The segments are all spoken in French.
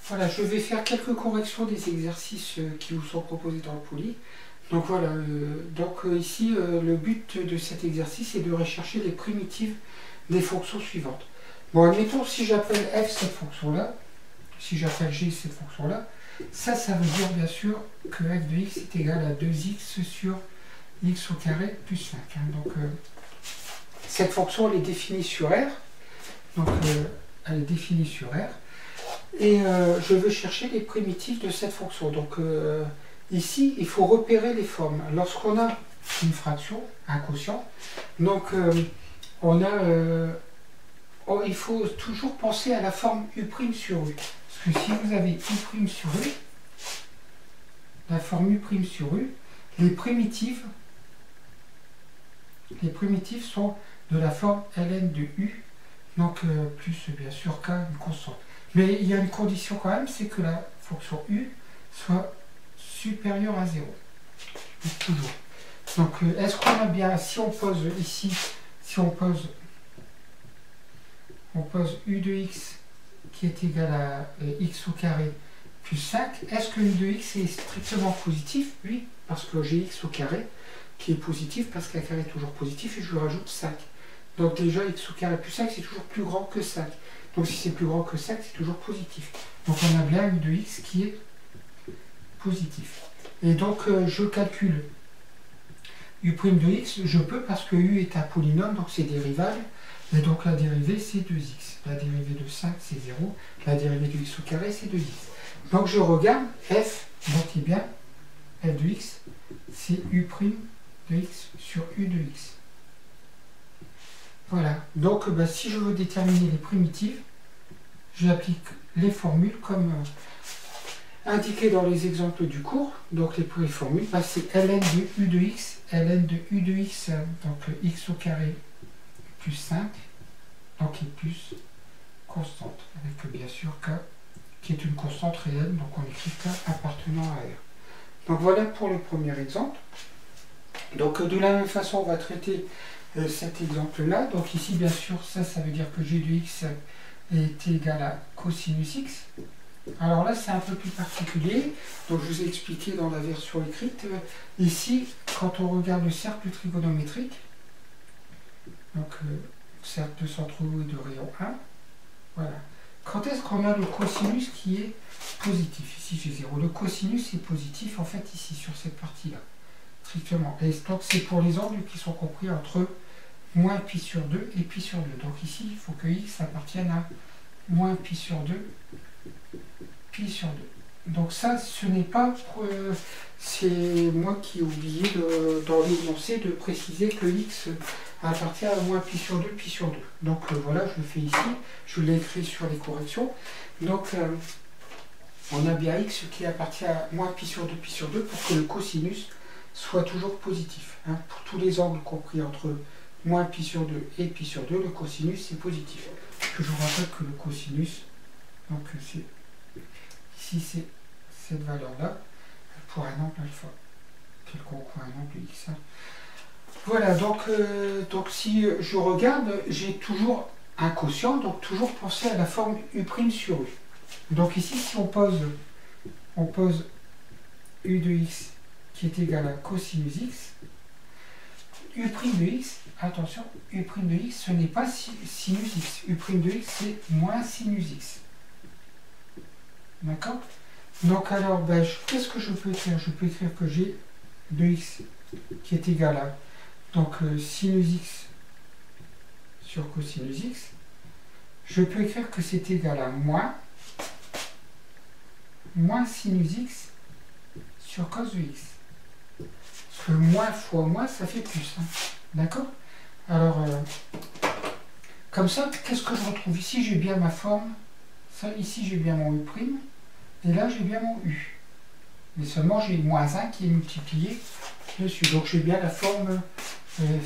Voilà, je vais faire quelques corrections des exercices qui vous sont proposés dans le poly. Donc voilà, ici, le but de cet exercice est de rechercher les primitives des fonctions suivantes. Bon, admettons, si j'appelle f cette fonction-là, si j'appelle g cette fonction-là, ça veut dire bien sûr que f de x est égal à 2x sur x au carré plus 5. Hein. Donc, cette fonction, elle est définie sur R. Donc, elle est définie sur R. Et je veux chercher les primitives de cette fonction. Donc, ici, il faut repérer les formes. Lorsqu'on a une fraction, un quotient, donc il faut toujours penser à la forme u' sur u. Parce que si vous avez u' sur u, la forme u' sur u, les primitives sont de la forme ln de u, donc plus bien sûr k, une constante. Mais il y a une condition quand même, c'est que la fonction u soit supérieure à 0. Toujours. Donc est-ce qu'on a bien, si on pose ici, si on pose u de x qui est égal à x au carré plus 5, est-ce que u de x est strictement positif? Oui, parce que j'ai x au carré qui est positif, parce qu'un carré est toujours positif, et je lui rajoute 5. Donc déjà, x au carré plus 5, c'est toujours plus grand que 5. Donc si c'est plus grand que 5, c'est toujours positif. Donc on a bien u de x qui est positif. Et donc je calcule u' de x, je peux parce que u est un polynôme, donc c'est dérivable. Et donc la dérivée c'est 2x. La dérivée de 5 c'est 0. La dérivée de x au carré c'est 2x. Donc je regarde f, donc eh bien f de x, c'est u' de x sur u de x. Voilà, donc si je veux déterminer les primitives, j'applique les formules comme indiqué dans les exemples du cours. Donc les formules, c'est ln de u de x, donc x au carré plus 5, donc qui est plus constante, avec bien sûr k qui est une constante réelle, donc on écrit k appartenant à R. Donc voilà pour le premier exemple. Donc de la même façon, on va traiter cet exemple-là. Donc ici, bien sûr, ça veut dire que g de x est égal à cosinus x. Alors là, c'est un peu plus particulier. Donc je vous ai expliqué dans la version écrite. Ici, quand on regarde le cercle trigonométrique, donc cercle de centre et de rayon 1, voilà. Quand est-ce qu'on a le cosinus qui est positif? Ici, j'ai 0. Le cosinus est positif, en fait, ici, sur cette partie-là. Strictement. Et donc, c'est pour les angles qui sont compris entre moins pi sur 2 et pi sur 2. Donc ici, il faut que x appartienne à moins pi sur 2, pi sur 2. Donc ça, ce n'est pas... c'est moi qui ai oublié dans l'énoncé de préciser que x appartient à moins pi sur 2, pi sur 2. Donc voilà, je le fais ici. Je l'ai écrit sur les corrections. Donc on a bien x qui appartient à moins pi sur 2, pi sur 2 pour que le cosinus soit toujours positif. Hein. Pour tous les angles compris entre moins pi sur 2 et pi sur 2, le cosinus est positif. Je vous rappelle que le cosinus, donc c'est ici c'est cette valeur-là, pour un angle alpha, quelconque ou un angle x. Hein. Voilà, donc si je regarde, j'ai toujours un quotient, donc toujours penser à la forme u' sur u. Donc ici, si on pose u de x qui est égal à cosinus x, u' de x, attention, u' de x, ce n'est pas sinus x. U' de x, c'est moins sinus x. D'accord? Donc alors, qu'est-ce que je peux écrire? Je peux écrire que j'ai de x qui est égal à donc sinus x sur cosinus x. Je peux écrire que c'est égal à moins sinus x sur cos de x. Parce que moins fois moins, ça fait plus. Hein. D'accord? Alors, comme ça, qu'est-ce que je retrouve? Ici, j'ai bien ma forme. Ça, ici, j'ai bien mon u'. Et là, j'ai bien mon u. Mais seulement, j'ai moins 1 qui est multiplié dessus. Donc, j'ai bien la forme u'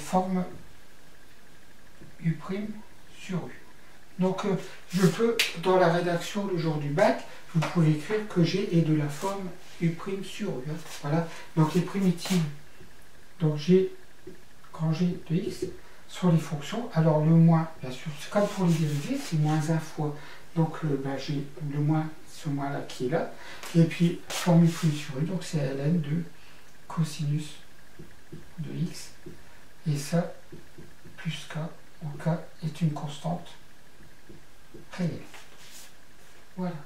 sur u. Donc, je peux, dans la rédaction le jour du bac, vous pouvez écrire que g est de la forme u' sur u. Hein. Voilà. Donc, les primitives, donc g, grand G de x, sur les fonctions. Alors, le moins, bien sûr, c'est comme pour les dérivés, c'est moins 1 fois. Donc, j'ai le moins ce moins-là qui est là. Et puis, formule plus sur U, donc c'est ln de cosinus de x. Et ça, plus k, où k est une constante réelle. Voilà.